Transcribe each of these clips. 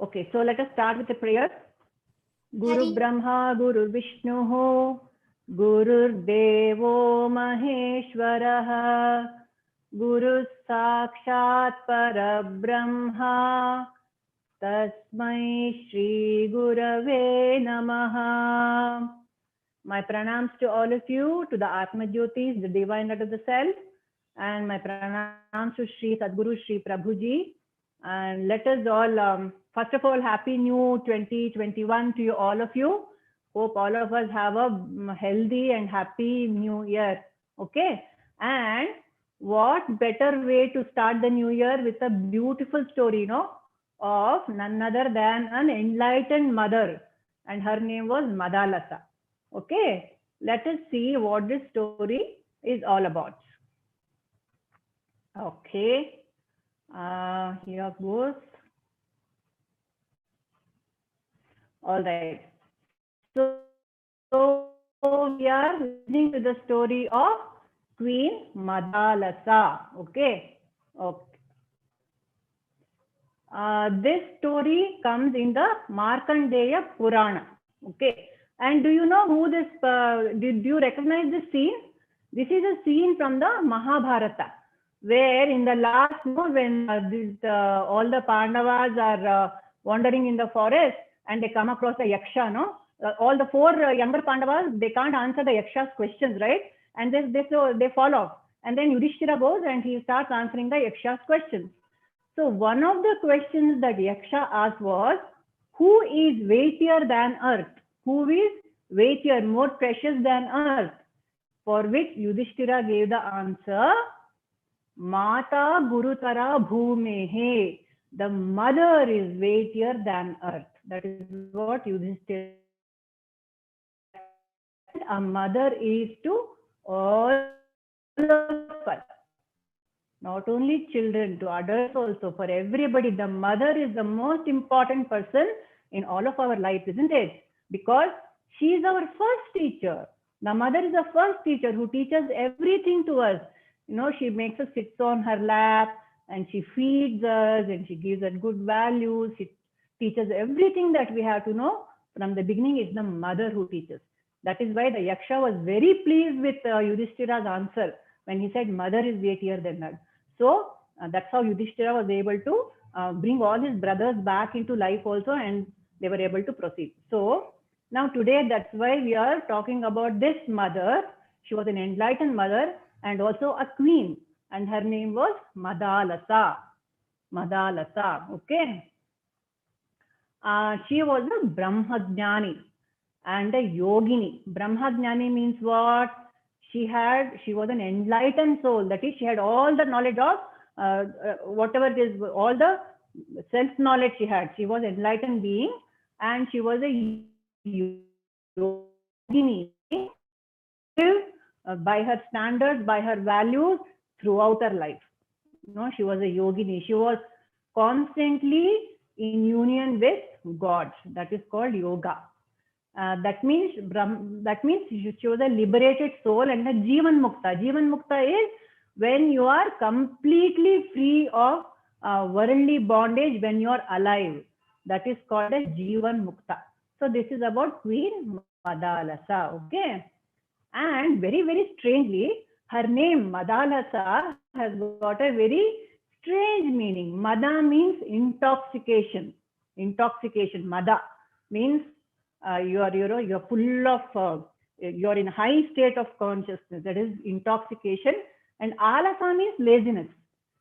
Okay, so let us start with the prayer. Guru Brahma, Guru Vishnu, Guru Devo Maheshwaraha, Guru Sakshat Parabrahma, Tasmai Shri Gurave Namaha. My pranams to all of you, to the Atma Jyotis, the divine light of the self, and my pranams to Sri Sadguru Sri Prabhuji. And let us all, first of all, Happy New 2021 to you, all of you. Hope all of us have a healthy and happy new year. Okay. And what better way to start the new year with a beautiful story, of none other than an enlightened mother. And her name was Madalasa. Okay. Let us see what this story is all about. Okay. Here goes. All right. So we are listening to the story of Queen Madalasa. Okay. Okay. This story comes in the Markandeya Purana. Okay. And do you know who this? Did you recognize this scene? This is a scene from the Mahabharata, where in the last, when all the Pandavas are wandering in the forest and they come across a Yaksha, all the four younger Pandavas, they can't answer the Yaksha's questions, right? And they fall off. And then Yudhishthira goes and he starts answering the Yaksha's questions. So one of the questions that Yaksha asked was, who is weightier than earth? Who is weightier, more precious than earth? For which Yudhishthira gave the answer, Mata Gurutara Bhumehe. The mother is weightier than earth. That is what Yudhishthira. A mother is to all of us. Not only children, to adults also, for everybody. The mother is the most important person in all of our lives, isn't it? Because she is our first teacher. The mother is the first teacher who teaches everything to us. She makes us sit on her lap and she feeds us and she gives us good values. She teaches everything that we have to know. From the beginning, it's the mother who teaches. That is why the Yaksha was very pleased with Yudhishthira's answer when he said, mother is weightier than earth. So that's how Yudhishthira was able to bring all his brothers back into life also, and they were able to proceed. So now today, that's why we are talking about this mother. She was an enlightened mother and also a queen, and her name was Madalasa. Madalasa, okay. She was a Brahmajnani and a yogini. Brahmajnani means what? She was an enlightened soul. That is, she had all the knowledge of whatever it is, all the self-knowledge she had. She was an enlightened being, and she was a yogini. By her standards, by her values throughout her life. She was a yogini. She was constantly in union with God. That is called yoga. That means she was a liberated soul and a Jivan Mukta. Jivan Mukta is when you are completely free of worldly bondage when you are alive. That is called a Jivan Mukta. So this is about Queen Madalasa, okay? And very, very strangely, her name Madalasa has got a very strange meaning. Mada means intoxication. Intoxication. Mada means you're full of, you're in high state of consciousness. That is intoxication. And alasa means laziness.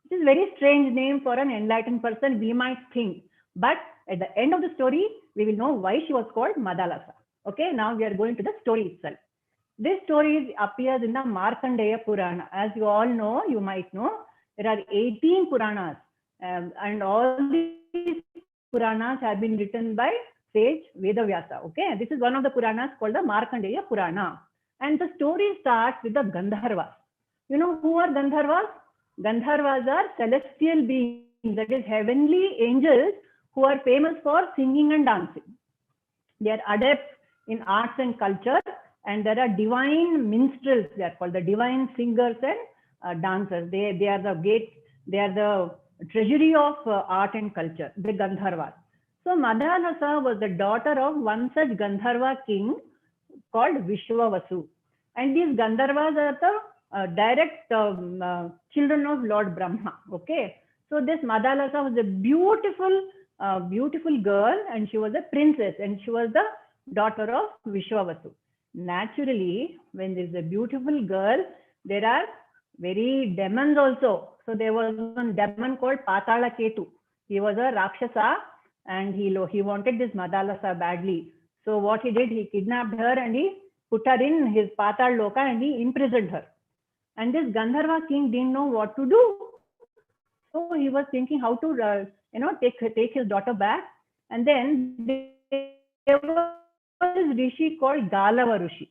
It is a very strange name for an enlightened person, we might think. But at the end of the story, we will know why she was called Madalasa. Okay, now we are going to the story itself. This story appears in the Markandeya Purana. As you all know, you might know, there are 18 Puranas. And all these Puranas have been written by sage Vedavyasa. Okay, this is one of the Puranas called the Markandeya Purana. And the story starts with the Gandharvas. You know who are Gandharvas? Gandharvas are celestial beings, that is heavenly angels who are famous for singing and dancing. They are adepts in arts and culture, and there are divine minstrels. They are called the divine singers and dancers. They are the treasury of art and culture, the Gandharvas. So Madalasa was the daughter of one such Gandharva king called Vishwavasu. And these Gandharvas are the direct children of Lord Brahma. Okay. So this Madalasa was a beautiful girl, and she was a princess, and she was the daughter of Vishwavasu. Naturally, when there is a beautiful girl, there are very demons also. So there was one demon called Patala Ketu. He was a Rakshasa, and he wanted this Madalasa badly. So what he did, he kidnapped her and he put her in his Patal Loka and he imprisoned her. And this Gandharva king didn't know what to do. So he was thinking how to, take his daughter back. And then there was this rishi called Galava Rishi.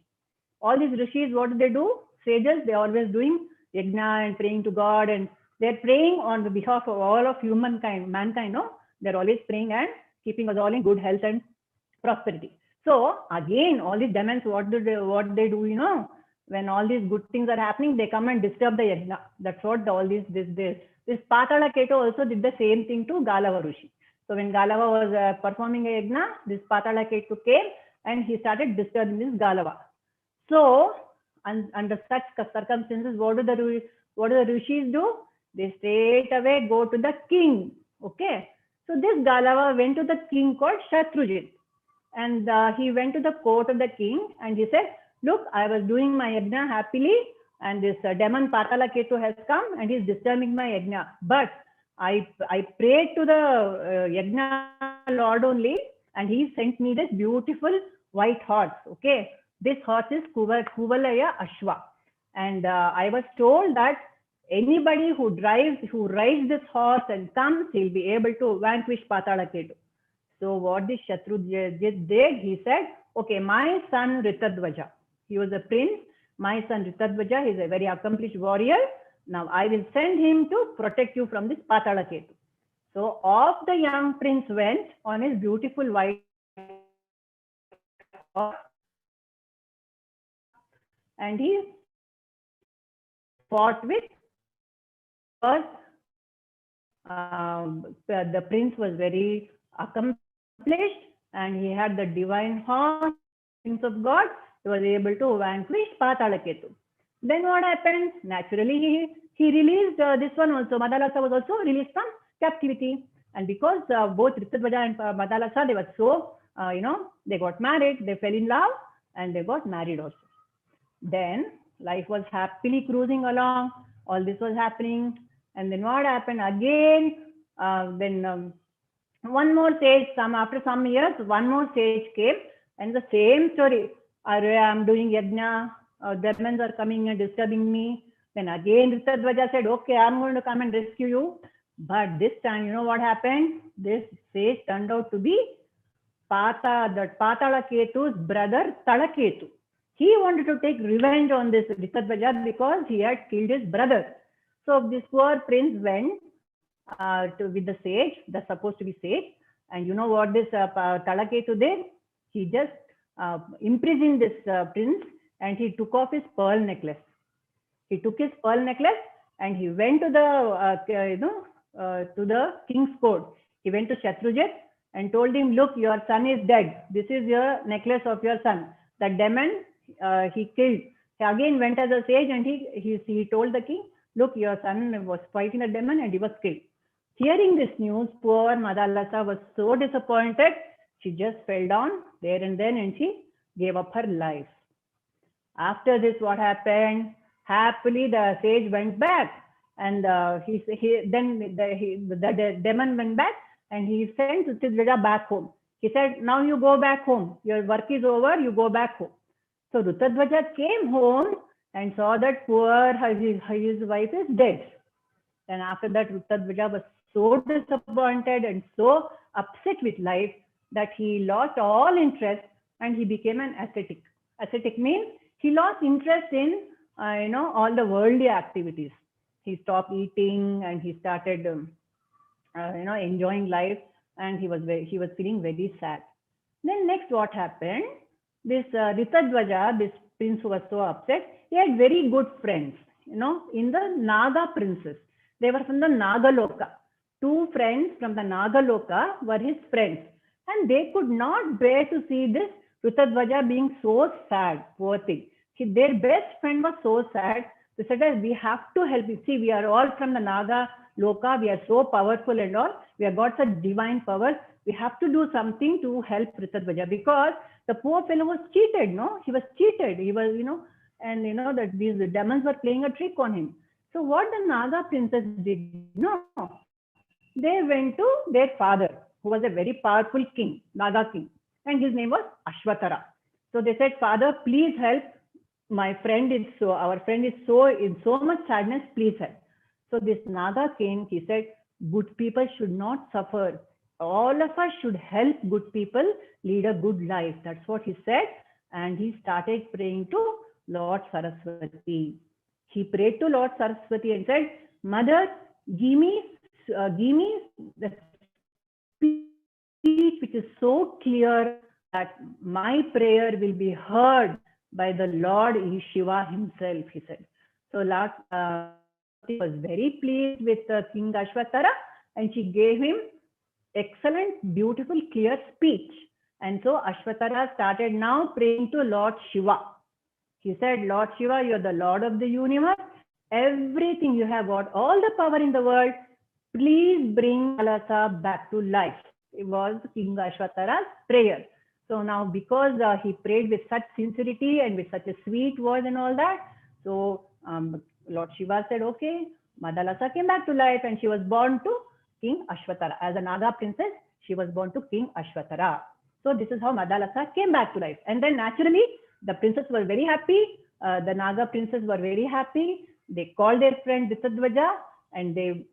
All these rishis, what do? Sages, they're always doing yajna and praying to God, and they're praying on the behalf of all of mankind, no? They're always praying and keeping us all in good health and prosperity. So again, all these demons, what they do, when all these good things are happening, they come and disturb the yajna. That's what all this Patala Ketu also did the same thing to Galava Rishi. So when Galava was performing a yajna, this Patala Ketu came and he started disturbing this Galava. So under such circumstances, what do the rishis do? They straight away go to the king. Okay. So this Galava went to the king called Shatrujit, and he went to the court of the king and he said, look, I was doing my yajna happily, and this demon Patala Ketu has come and he's disturbing my yajna. But I prayed to the yajna lord only, and he sent me this beautiful white horse. Okay. This horse is Kuvalaya Ashwa. And I was told that anybody who rides this horse and comes, he'll be able to vanquish Patala Ketu. So what this Shatrujit did, he said, okay, my son Ritadvaja, he was a prince. My son Ritadvaja is a very accomplished warrior. Now I will send him to protect you from this Patala Ketu. So off the young prince went on his beautiful white horse, and he fought with first. The prince was very accomplished and he had the divine horse, Prince of God. He was able to vanquish Patala Ketu. Then what happened? Naturally, he released this one also. Madalasa was also released from captivity. And because both Ritadvaja and Madalasa, they were so, they got married, they fell in love, and they got married also. Then life was happily cruising along. All this was happening. And then what happened again? One more sage, after some years, one more sage came, and the same story. I'm doing yajna, demons are coming and disturbing me. Then again Ritadvaja said, okay, I'm going to come and rescue you. But this time, you know what happened? This sage turned out to be Patala Ketu's brother Talaketu. He wanted to take revenge on this Ritadvaja because he had killed his brother. So this poor prince went with the sage, that's supposed to be sage. And you know what this Talaketu did? He just imprisoned this prince, and he took off his pearl necklace. He took his pearl necklace and he went to the king's court. He went to Shatrujit and told him, look, your son is dead. This is your necklace of your son. The demon he killed. He again went as a sage and he told the king, look, your son was fighting a demon and he was killed. Hearing this news, poor Madalasa was so disappointed. She just fell down there and then, and she gave up her life. After this, what happened? Happily, the sage went back, and the demon went back, and he sent Ritadvaja back home. He said, now you go back home. Your work is over. You go back home. So Ritadvaja came home and saw that poor his wife is dead. And after that, Ritadvaja was so disappointed and so upset with life that he lost all interest and he became an ascetic. Ascetic means he lost interest in all the worldly activities. He stopped eating and he started enjoying life, and he was feeling very sad. Then next, what happened? This Ritadvaja, this prince who was so upset, he had very good friends, in the Naga princes. They were from the Nagaloka. Two friends from the Nagaloka were his friends. And they could not bear to see this Rutadvaja being so sad, poor thing. Their best friend was so sad. They said that we have to help you. See, we are all from the Naga Loka. We are so powerful and all. We have got such divine powers. We have to do something to help Rutadvaja because the poor fellow was cheated, no? He was cheated. He was, and that these demons were playing a trick on him. So what the Naga princess did, no? They went to their father, who was a very powerful king, Naga king, and his name was Ashwatara. So they said, Father, please help. My friend is so, our friend is so in so much sadness, please help. So this Naga king, he said, good people should not suffer. All of us should help good people lead a good life. That's what he said. And he started praying to Lord Saraswati. He prayed to Lord Saraswati and said, Mother, give me the speech which is so clear that my prayer will be heard by the Lord Shiva himself, he said. So Lord was very pleased with King Ashwatara, and she gave him excellent, beautiful, clear speech. And so Ashwatara started now praying to Lord Shiva. He said, Lord Shiva, you're the Lord of the universe. Everything, you have got all the power in the world. Please bring Madalasa back to life. It was King Ashwatara's prayer. So now because he prayed with such sincerity and with such a sweet voice and all that, so Lord Shiva said, okay, Madalasa came back to life and she was born to King Ashwatara. As a Naga princess, she was born to King Ashwatara. So this is how Madalasa came back to life. And then naturally, the princess were very happy. The Naga princess were very happy. They called their friend Rutadvaja and they,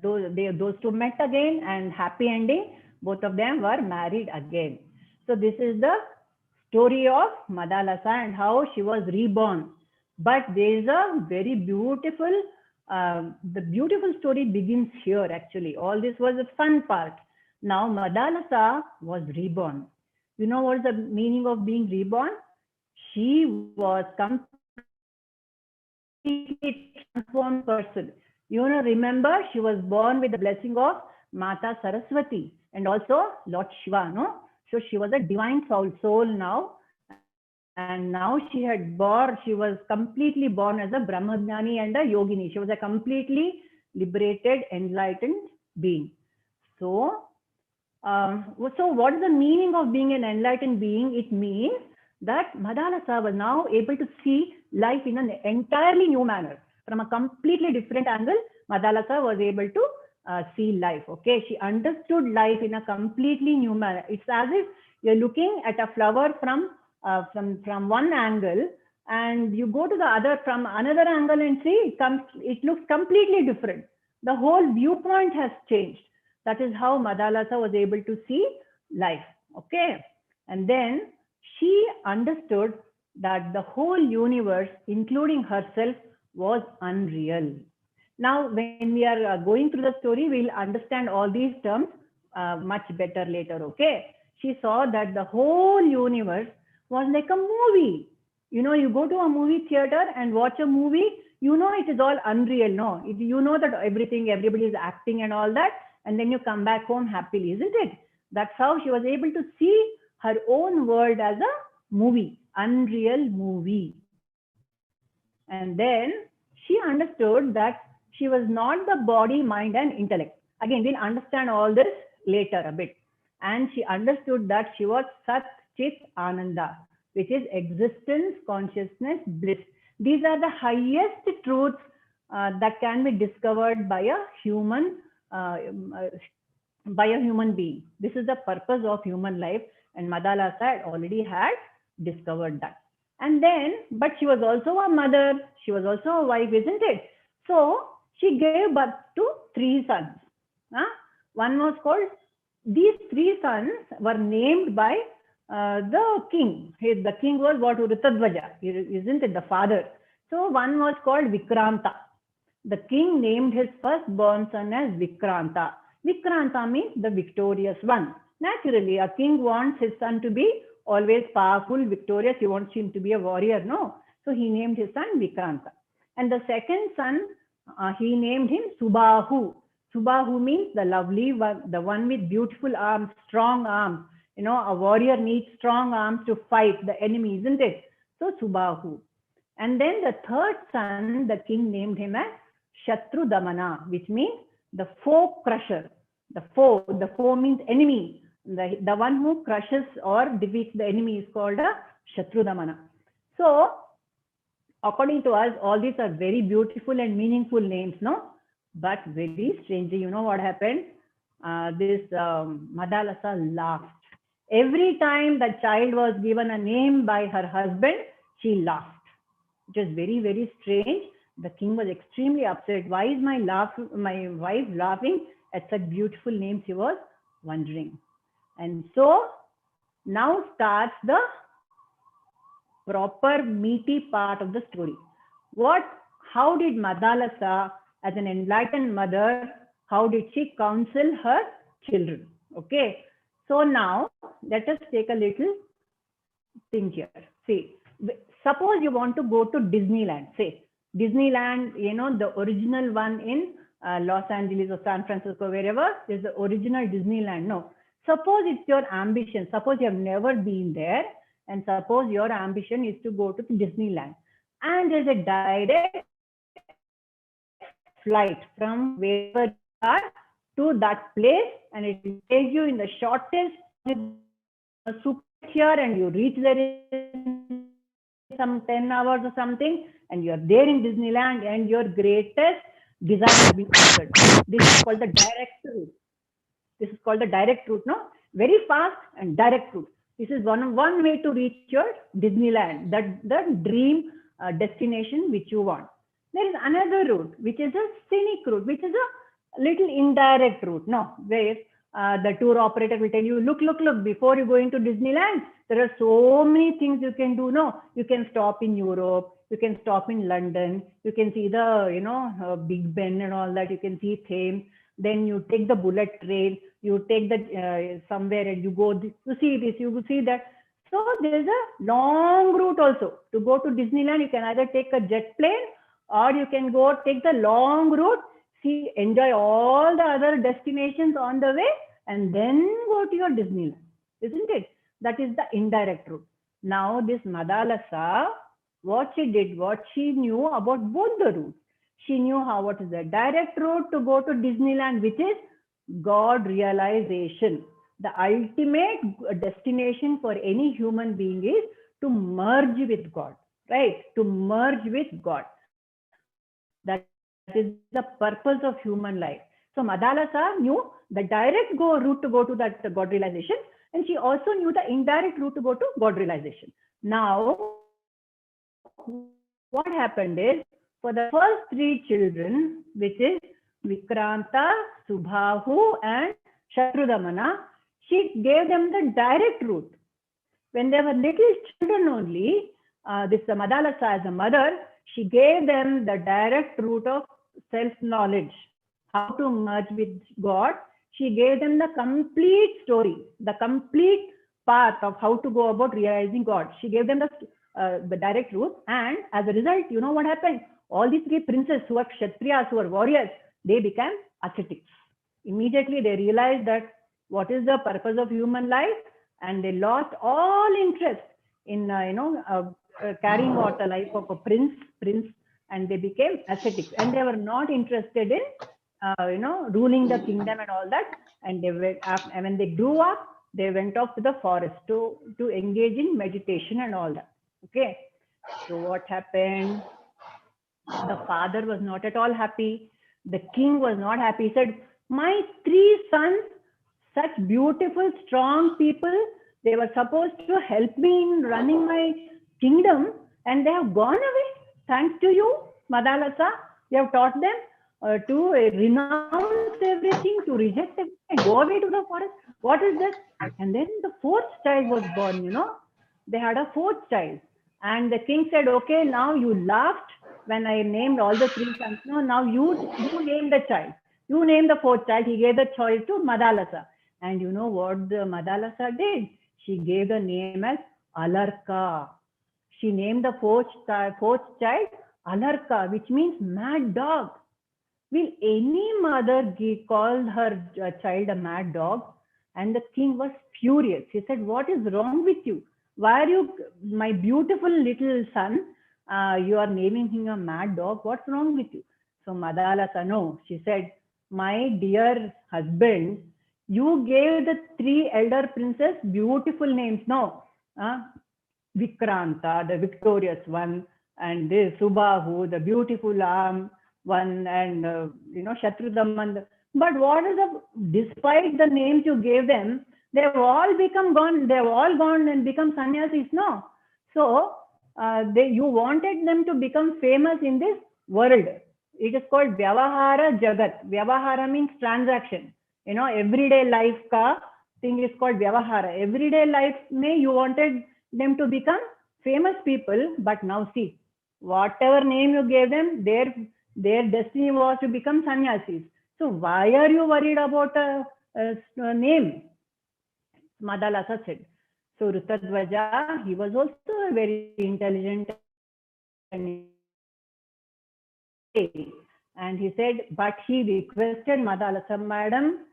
those two met again and happy ending. Both of them were married again. So this is the story of Madalasa and how she was reborn. But there is a very beautiful, the beautiful story begins here actually. All this was the fun part. Now Madalasa was reborn. You know what is the meaning of being reborn? She was completely transformed person. Remember, she was born with the blessing of Mata Saraswati and also Lord Shiva, no? So she was a divine soul now. And now she was completely born as a Brahmajnani and a Yogini. She was a completely liberated, enlightened being. So what is the meaning of being an enlightened being? It means that Madalasa was now able to see life in an entirely new manner. From a completely different angle, Madalasa was able to see life. Okay, she understood life in a completely new manner. It's as if you're looking at a flower from one angle, and you go to the other from another angle and see it looks completely different. The whole viewpoint has changed. That is how Madalasa was able to see life. Okay, and then she understood that the whole universe, including herself, was unreal. Now, when we are going through the story, we'll understand all these terms much better later. Okay, she saw that the whole universe was like a movie. You go to a movie theater and watch a movie, it is all unreal, no? That everybody is acting and all that, and then you come back home happily, isn't it? That's how she was able to see her own world as a movie, unreal movie. And then she understood that she was not the body, mind, and intellect. Again, we'll understand all this later a bit. And she understood that she was Sat Chit Ananda, which is existence, consciousness, bliss. These are the highest truths that can be discovered by a human being. This is the purpose of human life, and Madalasa already had discovered that. And then, but she was also a mother, she was also a wife, isn't it? So she gave birth to 3 sons. One was called, these 3 sons were named by the king. The king was what? Rutadvaja, isn't it? The father. So one was called Vikranta. The king named his firstborn son as Vikranta. Vikranta means the victorious one. Naturally, a king wants his son to be always powerful, victorious. He wants him to be a warrior, no? So he named his son Vikranta. And the second son, he named him Subahu. Subahu means the lovely one, the one with beautiful arms, strong arms. You know, a warrior needs strong arms to fight the enemy, isn't it? So Subahu. And then the third son, the king named him as Shatru Damana, which means the foe crusher. The foe means enemy. The one who crushes or defeats the enemy is called a Shatru Damana. So, according to us, all these are very beautiful and meaningful names, no? But very strangely, you know what happened? This Madalasa laughed. Every time the child was given a name by her husband, she laughed. It was very, very strange. The king was extremely upset. Why is my wife laughing at such beautiful names? He was wondering. And so now starts the proper meaty part of the story. How did Madalasa, as an enlightened mother, how did she counsel her children? Okay. So now let us take a little thing here. See, suppose you want to go to Disneyland, say Disneyland, you know, the original one in Los Angeles or San Francisco, wherever, there's the original Disneyland. No, suppose it's your ambition. Suppose you have never been there, and suppose your ambition is to go to Disneyland, and there's a direct flight from wherever you are to that place, and it will take you in the shortest super here, and you reach there in some 10 hours or something, and you're there in Disneyland, and your greatest desire has been answered. This is called the direct route. This is called the direct route, no? Very fast and direct route. This is one way to reach your Disneyland, the dream destination which you want. There is another route, which is a scenic route, which is a little indirect route, no? Where the tour operator will tell you, look, before you go into Disneyland, there are so many things you can do. No, you can stop in Europe, you can stop in London, you can see the, you know, Big Ben and all that, you can see Thames, then you take the bullet train, you take the somewhere and you go to see this, you see that. So there is a long route also. To go to Disneyland, you can either take a jet plane or you can go take the long route, see, enjoy all the other destinations on the way, and then go to your Disneyland, isn't it? That is the indirect route. Now this Madalasa, what she did, what she knew about both the routes. She knew what is the direct route to go to Disneyland, which is God realization. The ultimate destination for any human being is to merge with God, right? To merge with God. That is the purpose of human life. So Madalasa knew the direct route to go to that God realization, and she also knew the indirect route to go to God realization. Now, what happened is, for the first three children, which is Vikranta, Subhahu, and Shatrudamana, she gave them the direct route. When they were little children only, this Madalasa as a mother, she gave them the direct route of self-knowledge, how to merge with God. She gave them the complete story, the complete path of how to go about realizing God. She gave them the direct route, and as a result, you know what happened? All these three princes who are Kshatriyas, who are warriors, they became ascetics. Immediately they realized that what is the purpose of human life, and they lost all interest in carrying out the life of a prince, and they became ascetics, and they were not interested in ruling the kingdom and all that. And they went up, and when they grew up, they went off to the forest to engage in meditation and all that. Okay, so what happened? The father was not at all happy. The king was not happy. He said, my three sons, such beautiful, strong people, they were supposed to help me in running my kingdom, and they have gone away. Thanks to you, Madalasa. You have taught them to renounce everything, to reject everything, and go away to the forest. What is this? And then the fourth child was born, you know. They had a fourth child. And the king said, okay, now you laughed when I named all the three sons. No, now you name the child. You name the fourth child. He gave the choice to Madalasa. And you know what the Madalasa did? She gave the name as Alarka. She named the fourth child Alarka, which means mad dog. Will any mother call her child a mad dog? And the king was furious. He said, what is wrong with you? Why are you, my beautiful little son, you are naming him a mad dog? What's wrong with you? So Madalasa, no, she said, my dear husband, you gave the three elder princes beautiful names. No, uh, Vikranta, the victorious one, and this Subahu, the beautiful arm one, and Shatrudamman. But what is the, despite the names you gave them, they've all become gone, they've all gone and become sannyasis, no? So, you wanted them to become famous in this world. It is called Vyavahara Jagat. Vyavahara means transaction. Everyday life ka thing is called Vyavahara. Everyday life may you wanted them to become famous people, but now see, whatever name you gave them, their destiny was to become sannyasis. So why are you worried about a name? Madalasa said. So Rutadvaja, he was also a very intelligent and he said, but he requested Madalasa, madam,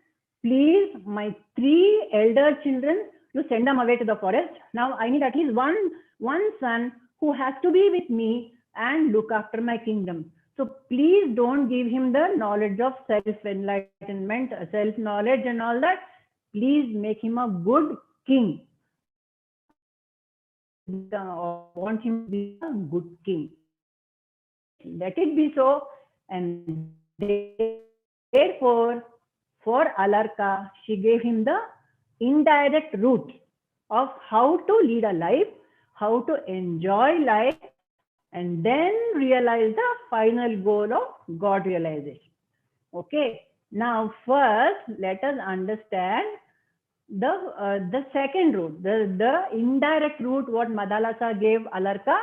please, my three elder children, you send them away to the forest. Now I need at least one son who has to be with me and look after my kingdom. So please don't give him the knowledge of self-enlightenment, self-knowledge and all that. Please make him a good king. I want him to be a good king. Let it be so. And therefore, for Alarka, she gave him the indirect route of how to lead a life, how to enjoy life, and then realize the final goal of God realization. Okay. Now, first, let us understand the second route, the indirect route what Madalasa gave Alarka.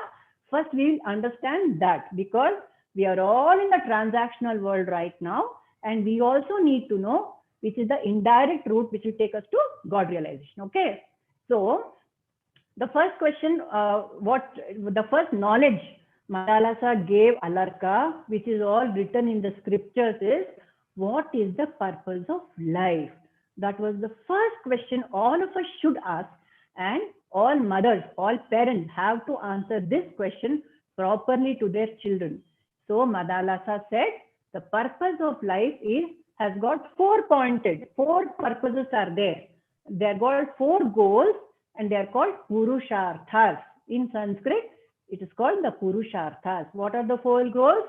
First, we will understand that, because we are all in the transactional world right now, and we also need to know which is the indirect route which will take us to God realization. Okay. So the first question, the first knowledge Madalasa gave Alarka, which is all written in the scriptures, is what is the purpose of life? That was the first question all of us should ask, and all mothers, all parents have to answer this question properly to their children. So Madalasa said, the purpose of life has got four purposes are there. They are got four goals, and they are called Purusharthas. In Sanskrit, it is called the Purusharthas. What are the four goals?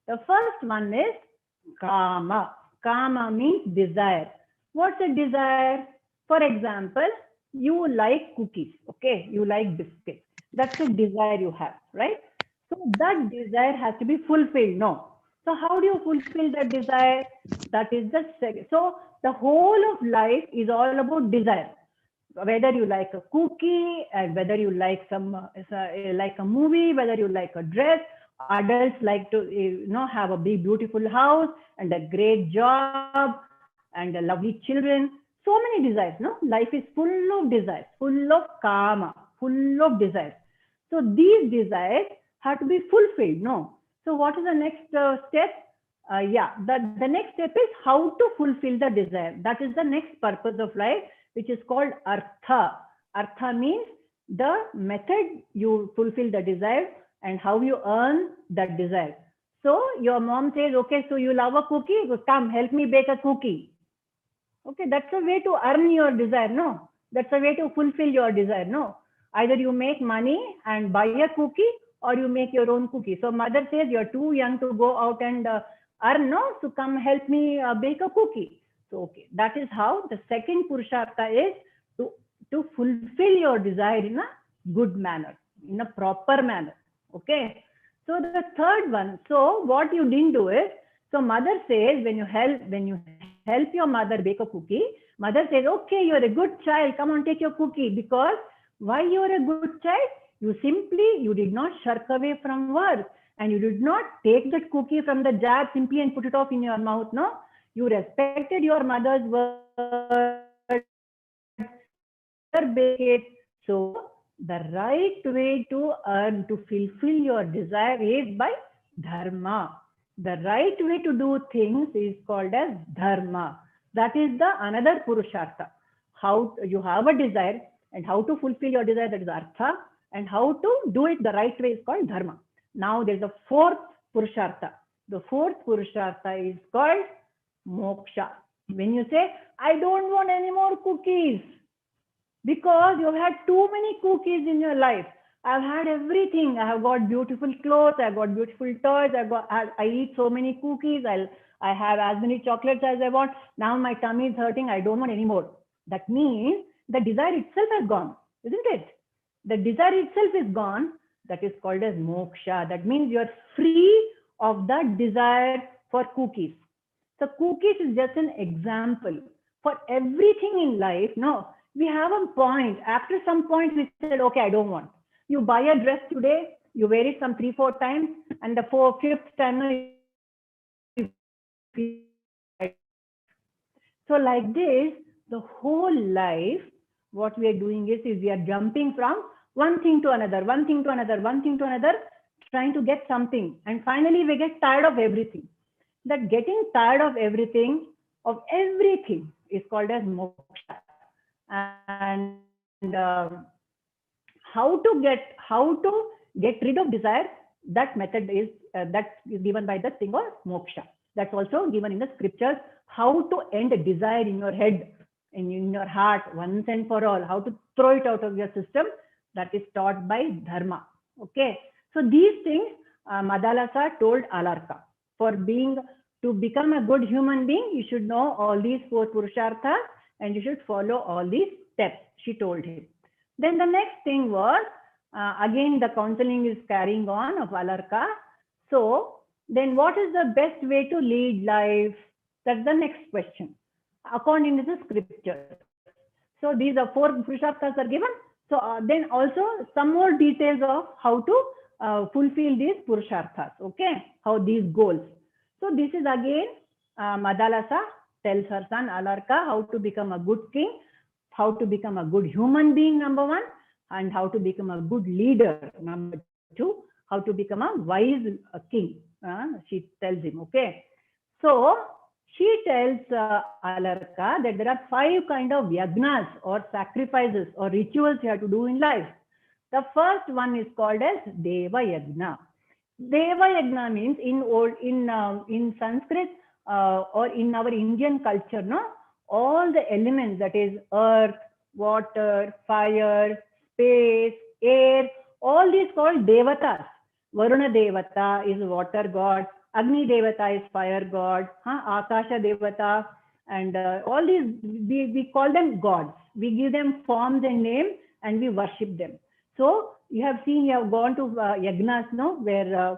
The first one is Kama. Kama means desire. What's a desire? For example, you like cookies, okay? You like biscuits. That's a desire you have, right? So that desire has to be fulfilled, no? So how do you fulfill that desire? That is the second. So the whole of life is all about desire. Whether you like a cookie, and whether you like like a movie, whether you like a dress, adults like to have a big beautiful house and a great job and a lovely children. So many desires, no? Life is full of desires, full of karma, full of desires. So these desires have to be fulfilled, no? So what is the next step? The next step is how to fulfill the desire. That is the next purpose of life, which is called artha. Artha means the method you fulfill the desire and how you earn that desire. So your mom says, okay, so you love a cookie, come help me bake a cookie. Okay, that's a way to earn your desire, no? That's a way to fulfill your desire, no? Either you make money and buy a cookie, or you make your own cookie. So mother says, you're too young to go out and earn, no? So come help me bake a cookie. So, okay, that is how the second Purushartha is to fulfill your desire in a good manner, in a proper manner. Okay. So the third one, so what you didn't do is, so mother says, when you help your mother bake a cookie, mother says, okay, you're a good child, come on, take your cookie. Because why you're a good child? You did not shirk away from work, and you did not take that cookie from the jar simply and put it off in your mouth, no? You respected your mother's word, bake it. So the right way to earn, to fulfill your desire is by dharma. The right way to do things is called as dharma. That is the another purushartha. How you have a desire and how to fulfill your desire, that is artha, and how to do it the right way is called dharma. Now there is a fourth purushartha. The fourth purushartha is called moksha. When you say, I don't want any more cookies, because you've had too many cookies in your life. I've had everything. I have got beautiful clothes. I've got beautiful toys. I eat so many cookies. I have as many chocolates as I want. Now my tummy is hurting. I don't want any more. That means the desire itself has gone, isn't it? The desire itself is gone. That is called as moksha. That means you're free of the desire for cookies. So cookies is just an example. For everything in life, no, we have a point. After some point, we said, okay, I don't want. You buy a dress today, you wear it some 3-4 times, and the fifth time, you feel like. So like this, the whole life, what we are doing is we are jumping from one thing to another, one thing to another, one thing to another, trying to get something. And finally, we get tired of everything. That getting tired of everything is called as moksha. And how to get rid of desire, that method is given by the thing of moksha. That's also given in the scriptures. How to end a desire in your head and in your heart once and for all. How to throw it out of your system. That is taught by dharma. Okay. So these things Madalasa told Alarka. To become a good human being, you should know all these 4 purusharthas and you should follow all these steps, she told him. Then the next thing was, again the counseling is carrying on of Alarka. So then what is the best way to lead life? That's the next question, according to the scripture. So these are 4 purusharthas are given. So then also some more details of how to fulfill these purusharthas, okay? How these goals. So this is again, Madalasa tells her son Alarka how to become a good king, how to become a good human being, number 1, and how to become a good leader, number 2, how to become a wise king. She tells him, okay. So she tells Alarka that there are 5 kind of yagnas or sacrifices or rituals you have to do in life. The first one is called as Deva Yagna. Deva Yagna means in Sanskrit or in our Indian culture, no, all the elements, that is earth, water, fire, space, air, all these called devatas. Varuna Devata is water god, Agni Devata is fire god, Akasha Devata, and all these we call them gods. We give them forms and names and we worship them. So you have gone to yagnas, no, where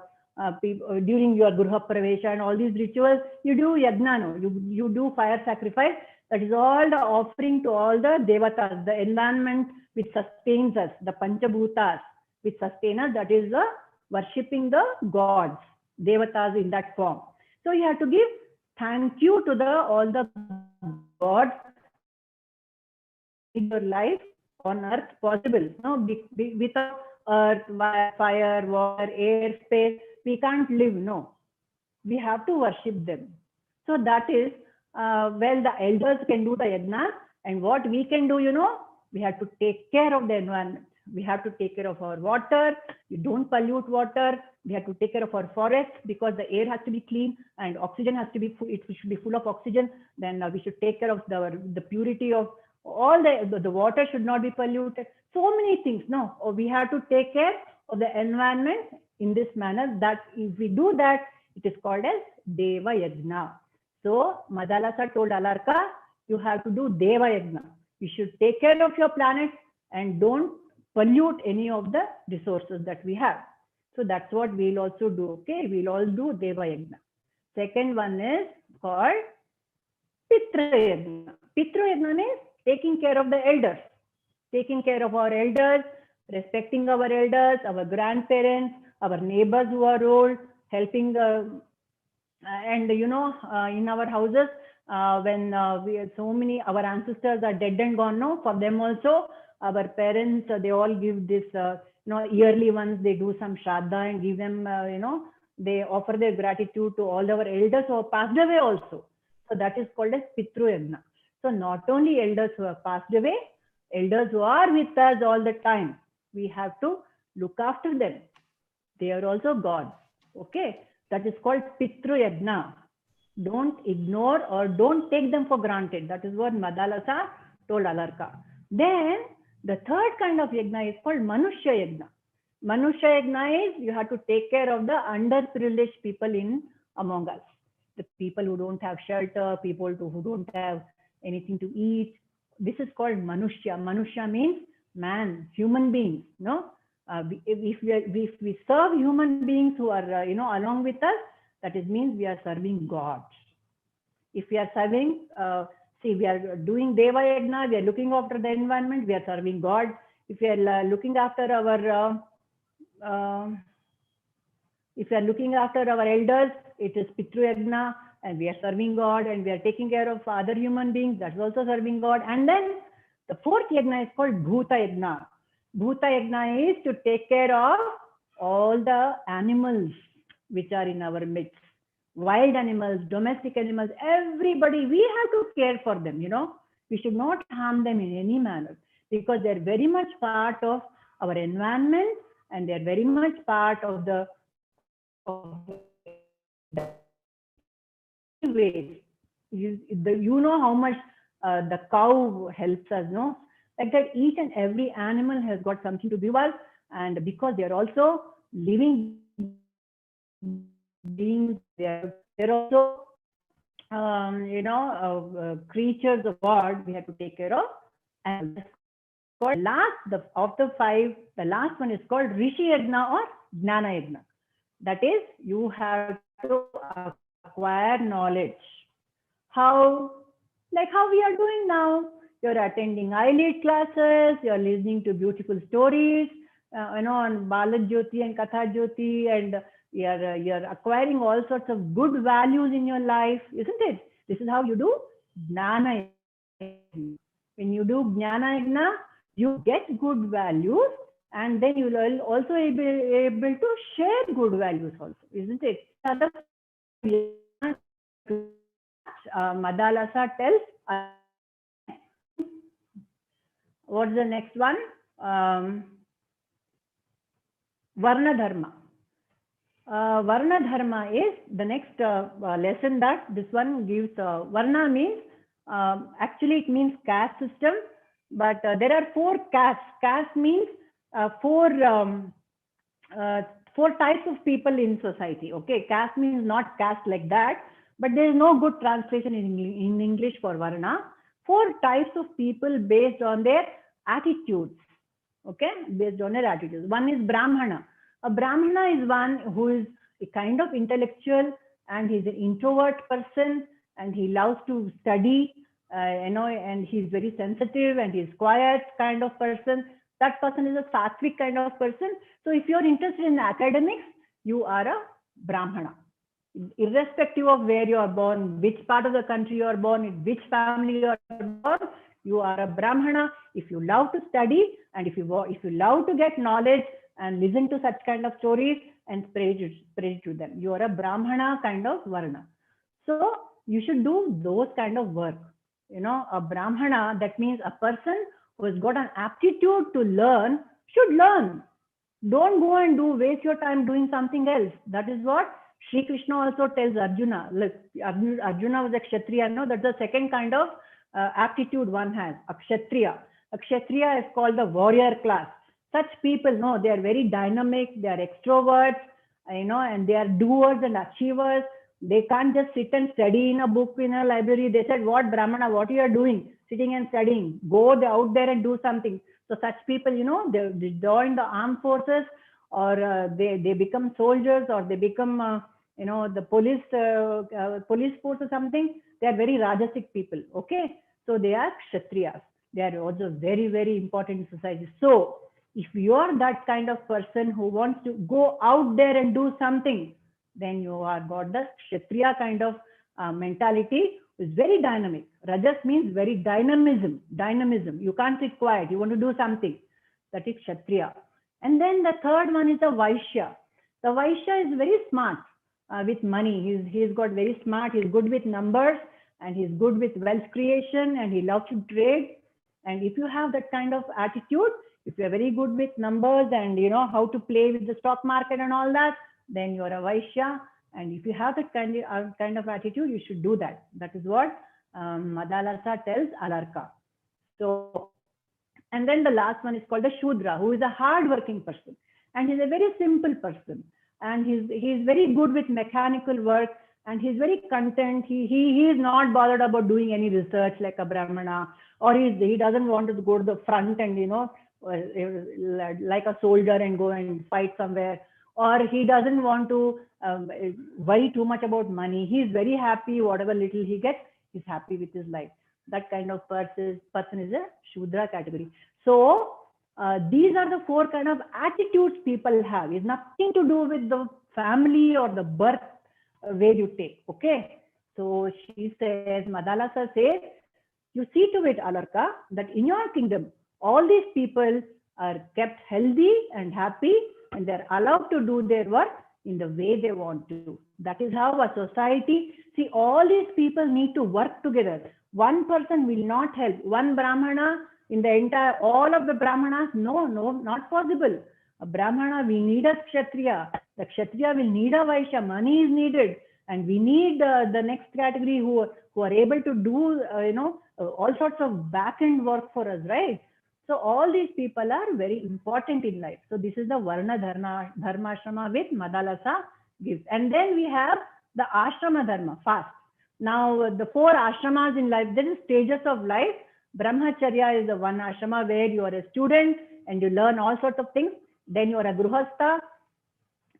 during your Gruha Pravesha and all these rituals, you do yagna, no, you do fire sacrifice. That is all the offering to all the devatas, the environment which sustains us, the Panchabhutas which sustain us, that is worshipping the gods, devatas in that form. So you have to give thank you to all the gods in your life on earth possible. No, without earth, fire, water, air, space, we can't live. No, we have to worship them. So that is, well, the elders can do the yajna, and what we can do, we have to take care of the environment. We have to take care of our water. You don't pollute water. We have to take care of our forests, because the air has to be clean and oxygen has to be full. It should be full of oxygen. Then we should take care of the purity of all the water should not be polluted. So many things. No, we have to take care of the environment in this manner. That if we do that, it is called as Deva Yajna. So Madalasa told Alarka, you have to do Deva Yajna. You should take care of your planet and don't pollute any of the resources that we have. So that's what we'll also do. Okay, we'll all do Deva Yajna. Second one is called Pitra Yajna. Pitra Yajna means taking care of the elders, taking care of our elders, respecting our elders, our grandparents, our neighbors who are old, helping and in our houses, when we have so many, our ancestors are dead and gone now, for them also, our parents, they all give this, yearly ones, they do some shraddha and give them, they offer their gratitude to all our elders who have passed away also. So that is called as Pitru Yagna. So not only elders who have passed away, elders who are with us all the time, we have to look after them. They are also gods. Okay, that is called Pitru Yagna. Don't ignore or don't take them for granted. That is what Madalasa told Alarka. Then the third kind of yagna is called Manushya Yagna. Manushya Yagna is you have to take care of the underprivileged people in among us. The people who don't have shelter, people who don't have anything to eat. This is called Manushya. Manushya means man, human beings. No, if we serve human beings who are along with us, that is means we are serving God. If we are serving, we are doing Deva Yagna, we are looking after the environment, we are serving God. If we are looking after our elders, it is Pitru Yagna, and we are serving God, and we are taking care of other human beings, that's also serving God. And then the fourth yagna is called Bhuta Yagna. Bhuta Yagna is to take care of all the animals which are in our midst. Wild animals, domestic animals, everybody, we have to care for them, We should not harm them in any manner because they're very much part of our environment and they're very much part of the ways. You know how much the cow helps us, no? Like that each and every animal has got something to give us, and because they're also living beings, they're also creatures of God we have to take care of. And of the five, the last one is called Rishi Yagna or Jnana Yagna. That is, you have to acquire knowledge. How we are doing now. You're attending eyelid classes, you're listening to beautiful stories, on Katha Jyoti and Katha Jyoti, and you're acquiring all sorts of good values in your life, isn't it? This is how you do Jnana Yagna. When you do Jnana Yagna, you get good values, and then you will also be able to share good values also, isn't it? Madalasa tells. What's the next one? Varna Dharma. Varna Dharma is the next lesson that this one gives. Varna means, actually it means caste system, but there are 4 castes. Caste means 4 types of people in society. Okay, caste means not caste like that, but there is no good translation in English for Varna. 4 types of people based on their attitudes. Okay, based on their attitudes. One is Brahmana. A Brahmana is one who is a kind of intellectual, and he's an introvert person, and he loves to study, and he's very sensitive and he's quiet kind of person. That person is a sattvic kind of person. So if you're interested in academics, you are a Brahmana. Irrespective of where you are born, which part of the country you are born, in which family you are born, you are a Brahmana. If you love to study, and if you love to get knowledge and listen to such kind of stories and spread to them, you are a Brahmana kind of Varna. So you should do those kind of work. A Brahmana, that means a person who has got an aptitude to learn should learn. Don't go and waste your time doing something else. That is what Sri Krishna also tells Arjuna. Look, Arjuna was a Kshatriya. No, that's the second kind of aptitude one has, a Kshatriya. A Kshatriya is called the warrior class. Such people, no, they are very dynamic, they are extroverts, and they are doers and achievers. They can't just sit and study in a book in a library. They said, what Brahmana, what you are doing? Sitting and studying. Go out there and do something. So such people, they join the armed forces, or they become soldiers, or they become, the police force or something. They are very Rajasic people. Okay. So they are Kshatriyas. They are also very, very important in society. So if you are that kind of person who wants to go out there and do something, then you are got the Kshatriya kind of mentality, is very dynamic. Rajas means very dynamism. You can't sit quiet. You want to do something. That is Kshatriya. And then the third one is the Vaishya. The Vaishya is very smart with money. He's got very smart. He's good with numbers, and he's good with wealth creation, and he loves to trade. And if you have that kind of attitude, if you're very good with numbers and you know how to play with the stock market and all that, then you're a Vaishya. And if you have that kind of attitude, you should do that. That is what Madalasa tells Alarka. So, and then the last one is called the Shudra, who is a hard-working person, and he's a very simple person, and he's very good with mechanical work, and he's very content. He is not bothered about doing any research like a Brahmana, or he doesn't want to go to the front and you know like a soldier and go and fight somewhere, or he doesn't want to worry too much about money. He's very happy, whatever little he gets, he's happy with his life. That kind of person is a Shudra category. So these are the four kind of attitudes people have. It's nothing to do with the family or the birth where you take. Okay. So she says, Madalasa says, you see to it, Alarka, that in your kingdom, all these people are kept healthy and happy, and they're allowed to do their work in the way they want to. That is how a society, see, all these people need to work together. One person will not help. One Brahmana in the entire, all of the Brahmanas, no, not possible. A Brahmana will need a Kshatriya. The Kshatriya will need a Vaishya. Money is needed. And we need the next category who are able to do, all sorts of back-end work for us, right? So all these people are very important in life. So this is the Varna Dharma Ashrama with Madalasa gives. And then we have the Ashrama Dharma, fast. Now the four ashramas in life, there is stages of life. Brahmacharya is the one ashrama where you are a student and you learn all sorts of things. Then you are a Gruhastha.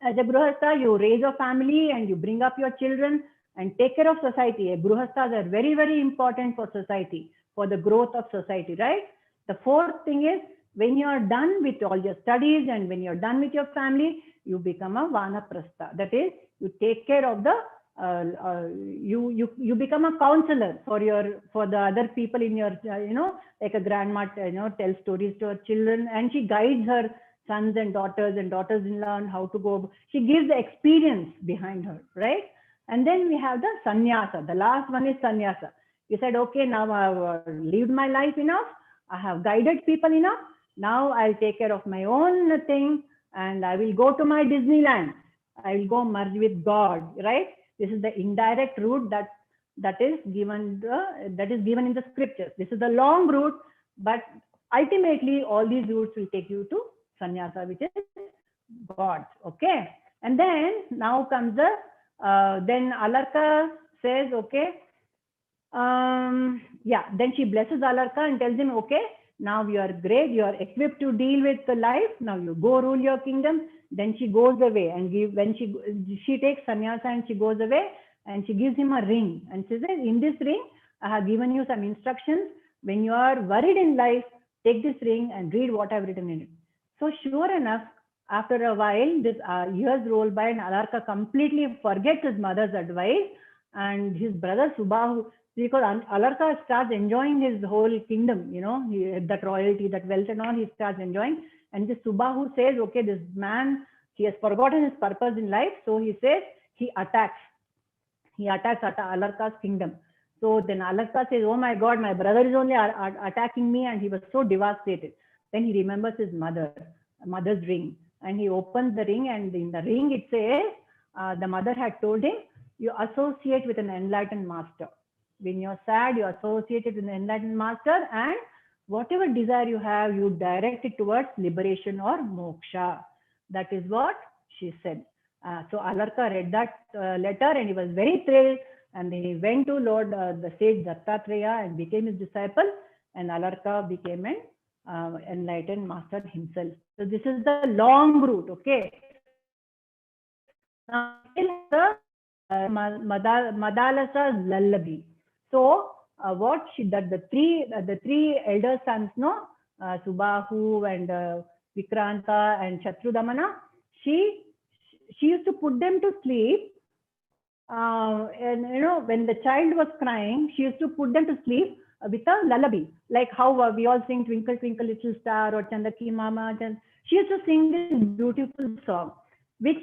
As a Gruhastha, you raise a family and you bring up your children and take care of society. Gruhasthas are very, very important for society, for the growth of society, right? The fourth thing is, when you are done with all your studies and when you're done with your family, you become a Vanaprastha. That is, you take care of the, you become a counselor for the other people in your, like a grandma, tells stories to her children, and she guides her sons and daughters-in-law on how to go. She gives the experience behind her, right? And then we have the sannyasa. The last one is sannyasa. You said, okay, now I've lived my life enough. I have guided people enough. Now I'll take care of my own thing and I will go to my Disneyland. I will go merge with God, right? This is the indirect route that is given in the scriptures. This is the long route, but ultimately all these routes will take you to sannyasa, which is God. Okay. And then now comes the then Alarka says, okay, then she blesses Alarka and tells him, okay, now you are great, you are equipped to deal with the life, now you go rule your kingdom. Then she goes away and when she takes sannyasa and she goes away and she gives him a ring and she says, in this ring I have given you some instructions. When you are worried in life, take this ring and read what I've written in it. So sure enough, after a while, this years roll by and Alarka completely forgets his mother's advice, and his brother Subahu, because Alarka starts enjoying his whole kingdom, that royalty, that wealth and all, he starts enjoying. And this Subahu says, okay, this man, he has forgotten his purpose in life. So he says, he attacks Alarka's kingdom. So then Alarka says, oh my God, my brother is only attacking me, and he was so devastated. Then he remembers his mother's ring, and he opens the ring, and in the ring it says, the mother had told him, you associate with an enlightened master. When you're sad, you associate with an enlightened master, and whatever desire you have, you direct it towards liberation or moksha. That is what she said. So Alarka read that letter and he was very thrilled, and he went to Lord the sage Dattatreya and became his disciple, and Alarka became an enlightened master himself. So this is the long route, okay? Now the Madalasa's lullaby. So what she did, the three elder sons, Subahu and Vikranta and Shatrudamana, she used to put them to sleep. And when the child was crying, she used to put them to sleep with a lullaby, like how we all sing Twinkle Twinkle Little Star or Chandaki Mama. She used to sing this beautiful song, which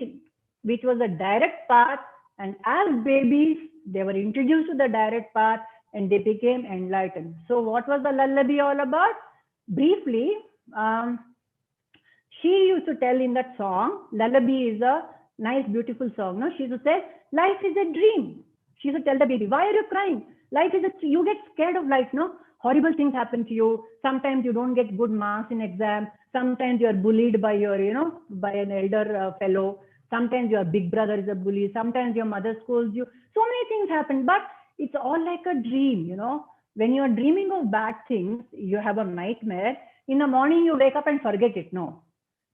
which was a direct path. And as babies, they were introduced to the direct path and they became enlightened. So, what was the lullaby all about? Briefly, um, she used to tell in that song, lullaby is a nice, beautiful song. No, she used to say, life is a dream. She used to tell the baby, why are you crying? Life is a, you get scared of life, no? Horrible things happen to you. Sometimes you don't get good marks in exam. Sometimes you are bullied by your, by an elder fellow. Sometimes your big brother is a bully. Sometimes your mother scolds you. So many things happen, but it's all like a dream. When you are dreaming of bad things, you have a nightmare. In the morning, you wake up and forget it. No,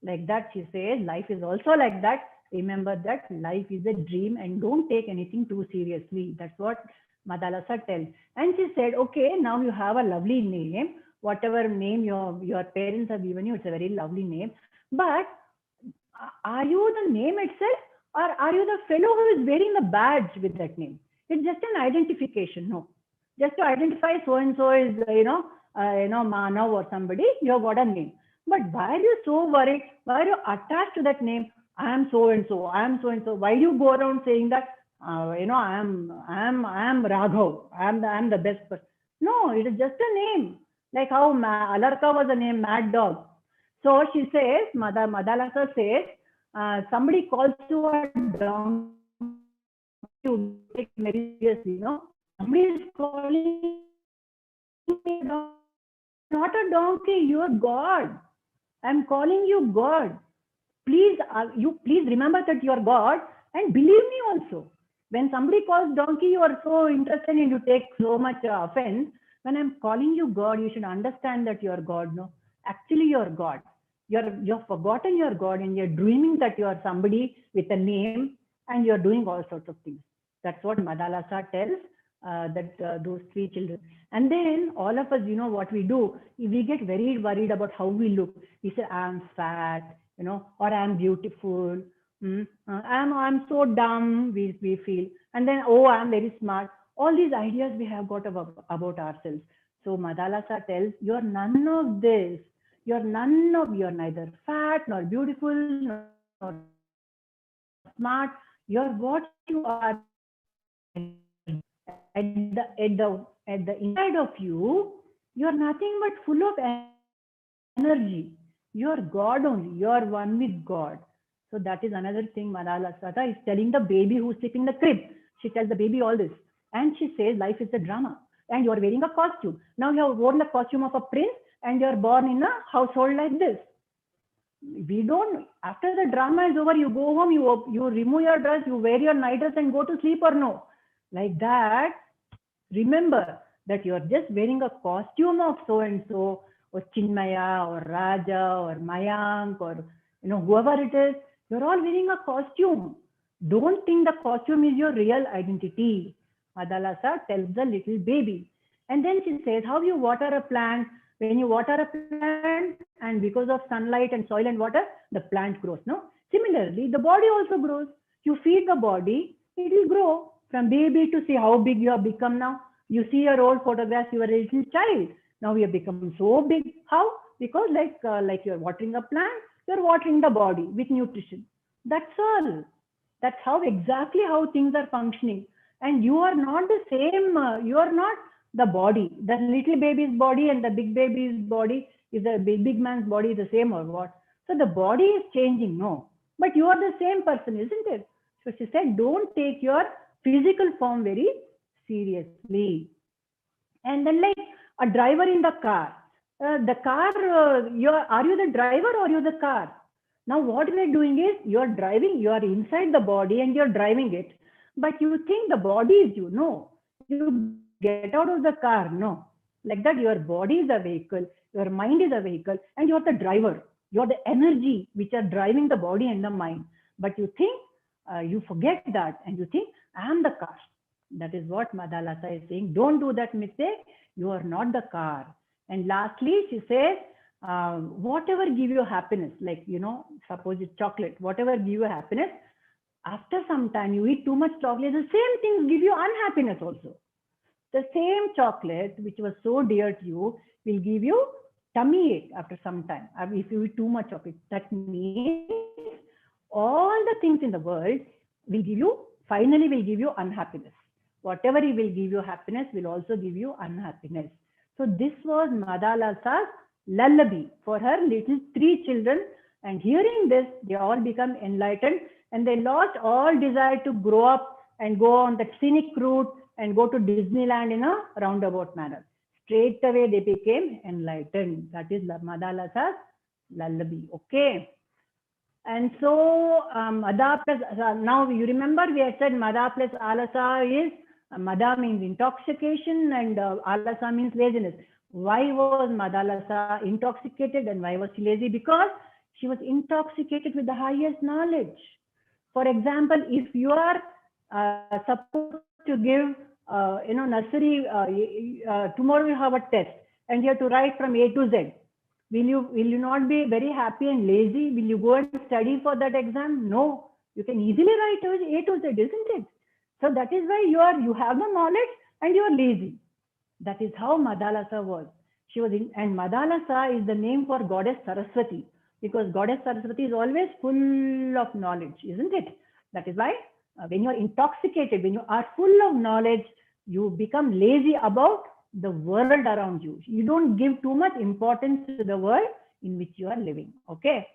like that, she says, life is also like that. Remember that life is a dream and don't take anything too seriously. That's what Madalasa tells. And she said, okay, now you have a lovely name. Whatever name your parents have given you, it's a very lovely name. But are you the name itself, or are you the fellow who is wearing the badge with that name? It's just an identification. No, just to identify so and so is Manav or somebody. You have got a name. But why are you so worried? Why are you attached to that name? I am so and so. I am so and so. Why do you go around saying that? I am Raghav. I am the best person. No, it is just a name. Like how Alarka was a name, Mad Dog. So she says, Madalasa says, somebody calls you a donkey, you take it very seriously. Somebody is calling you a donkey. Not a donkey, you are God. I'm calling you God. Please remember that you are God and believe me also. When somebody calls donkey, you are so interested and you take so much offense. When I'm calling you God, you should understand that you are God. No, actually you are God. You've forgotten your God and you're dreaming that you are somebody with a name and you're doing all sorts of things. That's what Madalasa tells those three children. And then all of us, what we do, we get very worried about how we look. We say, I'm fat, or I'm beautiful. I'm so dumb, we feel. And then, oh, I'm very smart. All these ideas we have got about ourselves. So Madalasa tells, you're none of this. You're neither fat, nor beautiful, nor smart. You're what you are. At the inside of you, you're nothing but full of energy. You're God only. You're one with God. So that is another thing Madalasa is telling the baby who's sleeping in the crib. She tells the baby all this. And she says, life is a drama. And you're wearing a costume. Now you have worn the costume of a prince and you're born in a household like this. We don't, after the drama is over, you go home, you remove your dress, you wear your night dress and go to sleep, or no? Like that, remember that you're just wearing a costume of so and so, or Chinmaya, or Raja, or Mayank, or whoever it is. You're all wearing a costume. Don't think the costume is your real identity. Madalasa tells the little baby. And then she says, how you water a plant? When you water a plant, and because of sunlight and soil and water, the plant grows. No? Similarly, the body also grows. You feed the body, it will grow. From baby to see how big you have become now. You see your old photographs, you were a little child. Now you have become so big. How? Because like you're watering a plant, you're watering the body with nutrition. That's all. That's exactly how things are functioning. And you are not the same. You are not the body. The little baby's body and the big baby's body is the big man's body is the same, or what? So the body is changing, no. But you are the same person, isn't it? So she said, don't take your physical form very seriously. And then, like a driver in the car, are you the driver or you the car? Now what we are doing is, you are driving, you are inside the body and you're driving it, but you think the body is you. No, you get out of the car. No, like that, your body is a vehicle, your mind is a vehicle, and you're the driver. You're the energy which are driving the body and the mind. But you think, you forget that, and you think, I am the car. That is what Madalasa is saying. Don't do that mistake. You are not the car. And lastly, she says, whatever give you happiness, like, suppose it's chocolate, whatever give you happiness, after some time you eat too much chocolate, the same things give you unhappiness also. The same chocolate, which was so dear to you, will give you tummy ache after some time if you eat too much of it. That means all the things in the world will give you, finally will give you unhappiness. Whatever he will give you happiness will also give you unhappiness. So this was Madalasa's lullaby for her little 3 children. And hearing this, they all become enlightened and they lost all desire to grow up and go on that scenic route and go to Disneyland in a roundabout manner. Straight away they became enlightened. That is Madalasa's lullaby. Okay. And so Mada plus, now you remember we had said Mada plus Alasa is, Mada means intoxication and Alasa means laziness. Why was Madalasa intoxicated and why was she lazy? Because she was intoxicated with the highest knowledge. For example, if you are supposed to give, nursery, tomorrow you have a test and you have to write from A to Z. Will you not be very happy and lazy? Will you go and study for that exam? No, you can easily write A to Z, isn't it? So that is why you have the knowledge and you are lazy. That is how Madalasa was. She was in, and Madalasa is the name for goddess Saraswati, because goddess Saraswati is always full of knowledge, isn't it? That is why when you are intoxicated, when you are full of knowledge, you become lazy about the world around you. You don't give too much importance to the world in which you are living. Okay.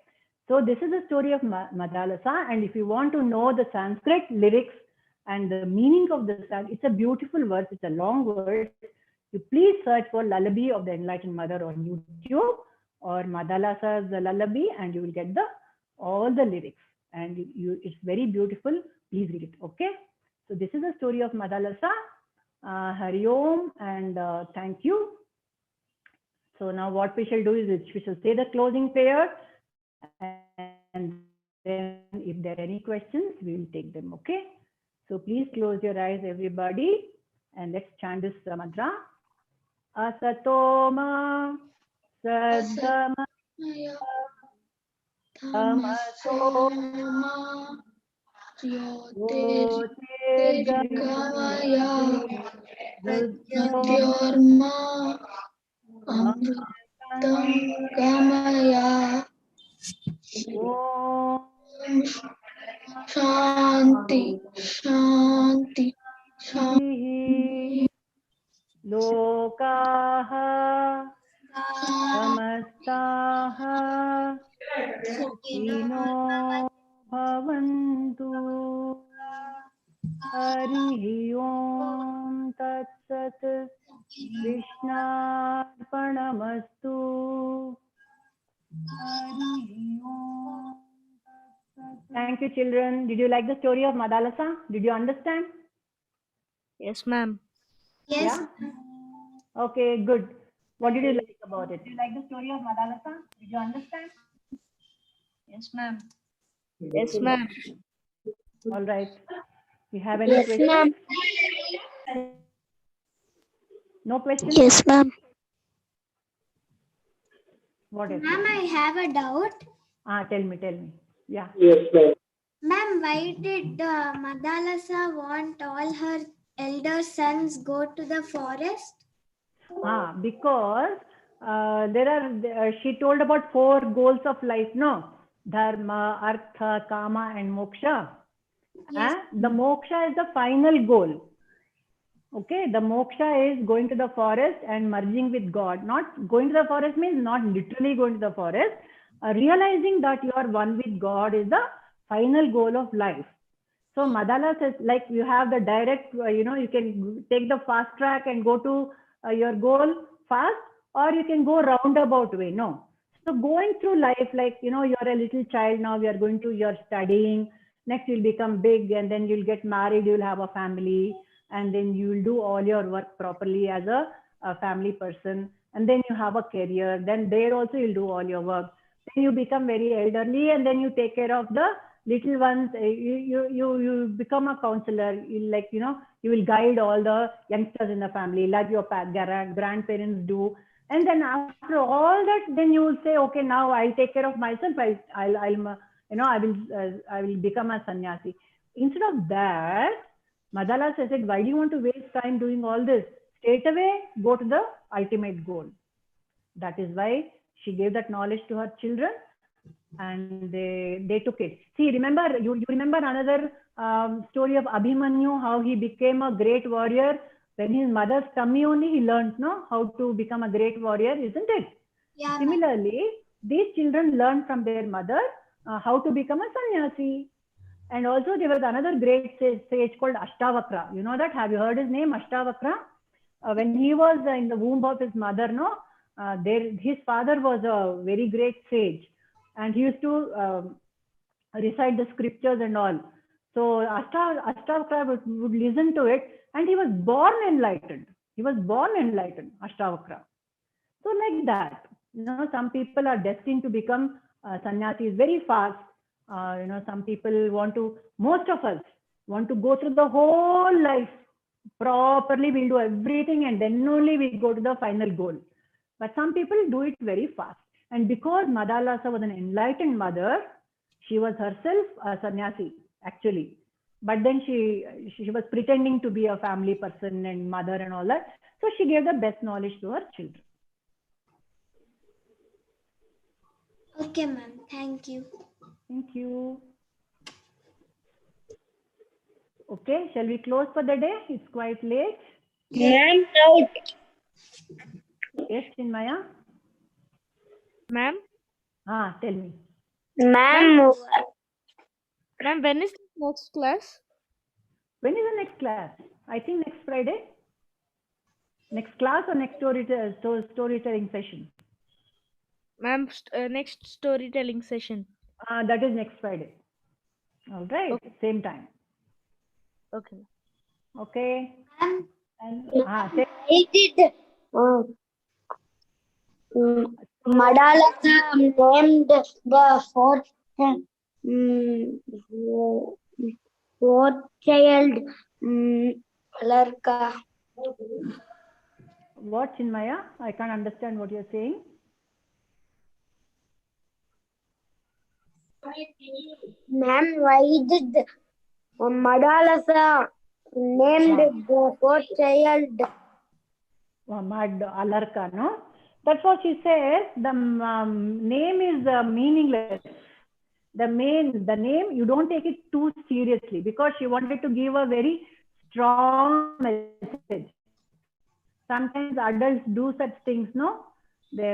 So this is the story of Madalasa. And if you want to know the Sanskrit lyrics and the meaning of the song, it's a beautiful verse. It's a long verse. You please search for Lullaby of the Enlightened Mother on YouTube or Madalasa's Lullaby, and you will get all the lyrics. And it's very beautiful. Please read it. Okay. So this is the story of Madalasa. Hari Om, and thank you. So now what we shall do is we shall say the closing prayer, and then if there are any questions, we will take them. Okay. So please close your eyes, everybody, and let's chant this mantra. Asatoma Sadgama Tamasoma Jyotirgamaya Mrityorma Amritam Gamaya. Om Shanti, Shanti, Shanti. Lokaha Samastaha Sukhino Bhavantu. Hari Om Tat Sat. Krishnarpanamastu. Hari Om. Thank you, children. Did you like the story of Madalasa? Did you understand? Yes, ma'am. Yes. Yeah? Okay, good. What did you like about it? Did you like the story of Madalasa? Did you understand? Yes, ma'am. Yes, ma'am. All right. You have any questions? Ma'am. No questions? Yes, ma'am. What is Ma'am, it? I have a doubt. Tell me. Yeah. Ma'am, why did Madalasa want all her elder sons go to the forest? Because she told about 4 goals of life, no? Dharma, Artha, Kama, and Moksha. Yes. The Moksha is the final goal. Okay, the Moksha is going to the forest and merging with God. Not going to the forest means not literally going to the forest. Realizing that you are one with God is the final goal of life. So Madala says, like you have the direct, you can take the fast track and go to your goal fast, or you can go roundabout way. No. So going through life, like, you're a little child now, you're studying, next you'll become big and then you'll get married, you'll have a family, and then you'll do all your work properly as a family person. And then you have a career, then there also you'll do all your work. Then you become very elderly and then you take care of the little ones. You become a counselor. You will guide all the youngsters in the family like your grandparents do. And then after all that, then you will say, okay, now I'll take care of myself. I will become a sannyasi. Instead of that, Madalasa said, why do you want to waste time doing all this? Straight away, go to the ultimate goal. That is why she gave that knowledge to her children. and they took it. See, remember, you remember another story of Abhimanyu, how he became a great warrior. When his mother's tummy only, he learned, no, how to become a great warrior, isn't it? Yeah, ma'am. Similarly, these children learned from their mother how to become a sannyasi. And also there was another great sage called Ashtavakra. You know that? Have you heard his name, Ashtavakra? When he was in the womb of his mother, no, his father was a very great sage, and he used to recite the scriptures and all. So Ashtavakra would listen to it, and he was born enlightened. He was born enlightened, Ashtavakra. So like that, you know, some people are destined to become sannyasis very fast. You know, some people want to, most of us want to go through the whole life properly. We'll do everything and then only we go to the final goal. But some people do it very fast. And because Madalasa was an enlightened mother, she was herself a sannyasi, actually. But then she was pretending to be a family person and mother and all that. So she gave the best knowledge to her children. Okay, ma'am. Thank you. Thank you. Okay, shall we close for the day? It's quite late. Ma'am, doubt. Yes, Chinmaya? Ma'am? Tell me. Ma'am, Ma'am, when is the next class? When is the next class? I think next Friday. Next class or next storytelling session? Ma'am, next storytelling session. That is next Friday. All right, Okay. same time. Okay. Okay. Ma'am, And I did. Madalasa named the fourth child Larka. what, Chinmaya? I can't understand what you're saying. Ma'am, why did Madalasa named the fourth child? Mad Alarka, no? That's what she says. The name is meaningless. The name, you don't take it too seriously, because she wanted to give a very strong message. Sometimes adults do such things, no?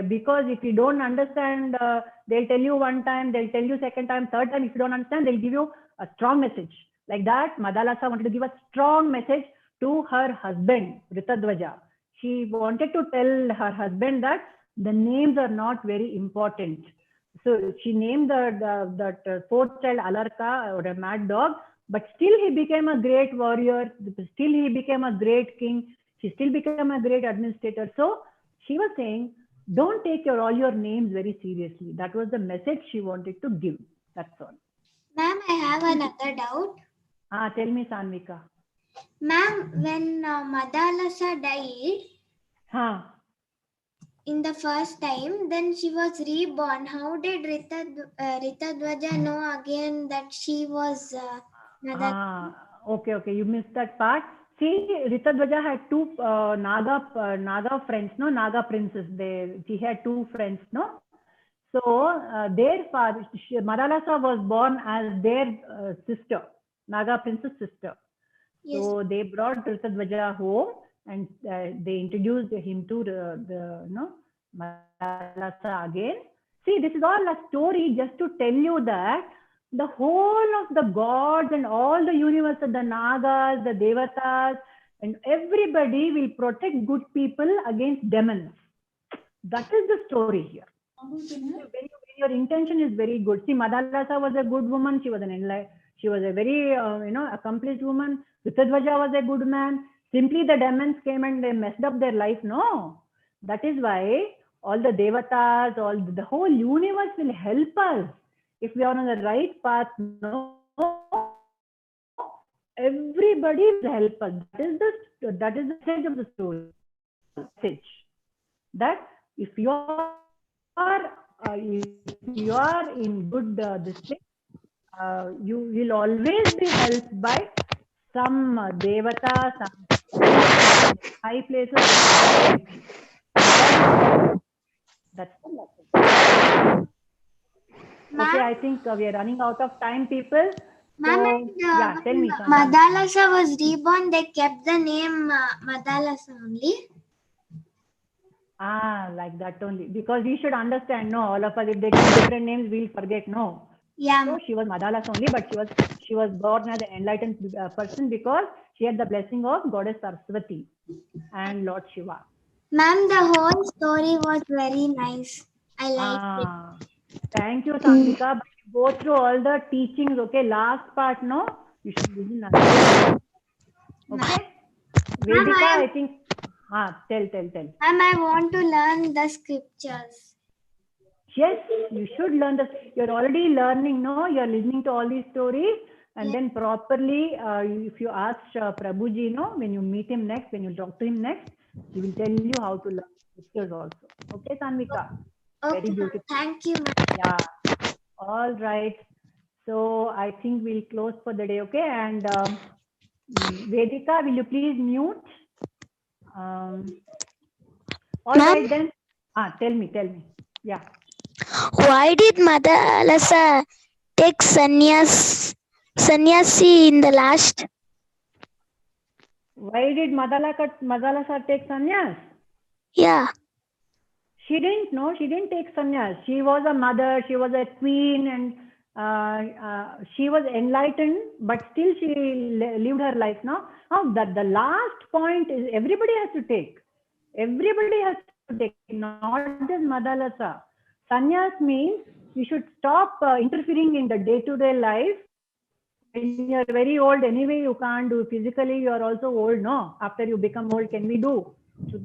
Because if you don't understand, they'll tell you one time, they'll tell you second time, third time. If you don't understand, they'll give you a strong message. Like that, Madalasa wanted to give a strong message to her husband, Ritadwaja. She wanted to tell her husband that the names are not very important. So she named that fourth child Alarka, or a mad dog, but still he became a great warrior. Still he became a great king. She still became a great administrator. So she was saying, don't take all your names very seriously. That was the message she wanted to give. That's all. ma'am, I have another doubt. Tell me, Sanvika. Ma'am, when Madalasa died Huh. in the first time, then she was reborn. How did Ritadwaja know again that she was Madalasa? Okay. You missed that part. See, Ritadwaja had two Naga friends, no? Naga princes. She had two friends, no? So their father, Madalasa was born as their sister, Naga princess sister. Yes. So they brought Ritadwaja home, and they introduced him to the Madalasa again. See, this is all a story just to tell you that the whole of the gods and all the universe, the Nagas, the Devatas, and everybody will protect good people against demons. That is the story here. When your intention is very good. See, Madalasa was a good woman. She was she was a very accomplished woman. Ritadwaja was a good man. Simply the demons came and they messed up their life. No, that is why all the devatas, the whole universe will help us if we are on the right path. No, everybody will help us. That is the message of the story. Message that if you are in good this thing, you will always be helped by some devata, some high places. That's the message. Okay, Ma'am, I think we are running out of time, people. ma'am, So, and yeah, tell when me, Sandhya. Madalasa was reborn, they kept the name Madalasa only. Ah, like that only. Because we should understand, no, all of us, if they give different names, we'll forget, no. Yeah, So she was Madalasa only, but she was born as an enlightened person because she had the blessing of Goddess Saraswati and Lord Shiva. ma'am, the whole story was very nice. I liked it. Ah, thank you, Santika. But you go through all the teachings, okay? Last part, no, you should listen again. Okay? Ma'am, Vedika, I think. Tell. ma'am, I want to learn the scriptures. Yes, you should learn this. You're already learning, no? You're listening to all these stories, and then properly, if you ask Prabhuji, no, when you meet him next, when you talk to him next, he will tell you how to learn scriptures also. Okay, Sanvika? Very Okay, ma'am. beautiful. Thank you, ma'am. Yeah. All right. So I think we'll close for the day, okay? And Vedika, will you please mute? All Ma'am, right then. Tell me. Yeah. why did Madalasa take sannyasi in the last? Why did Madalasa take sannyas? Yeah. She didn't know. She didn't take sannyas. She was a mother. She was a queen, and she was enlightened. But still, she lived her life. Now, the last point is everybody has to take. Everybody has to take, not just Madalasa. Sannyas means you should stop interfering in the day-to-day life. When you're very old, anyway, you can't do physically. You are also old, no? After you become old, can we do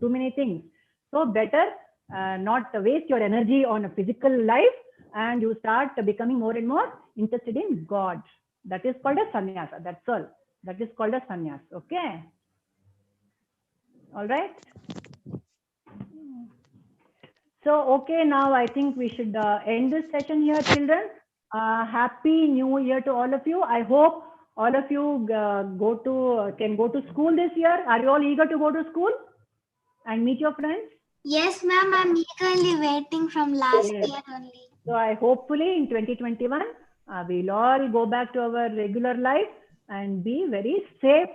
too many things? So better not waste your energy on a physical life, and you start becoming more and more interested in God. That is called a sannyasa. That's all. That is called a sannyas. Okay. All right. So, okay, now I think we should end this session here, children. Happy New Year to all of you. I hope all of you can go to school this year. Are you all eager to go to school and meet your friends? Yes, ma'am, I'm eagerly waiting from last Yes. year only. So I hopefully in 2021, we'll all go back to our regular life and be very safe.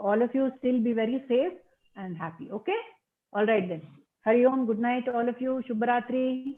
All of you still be very safe and happy. Okay. All right then. Hari Om. Good night, all of you. Shubhratri.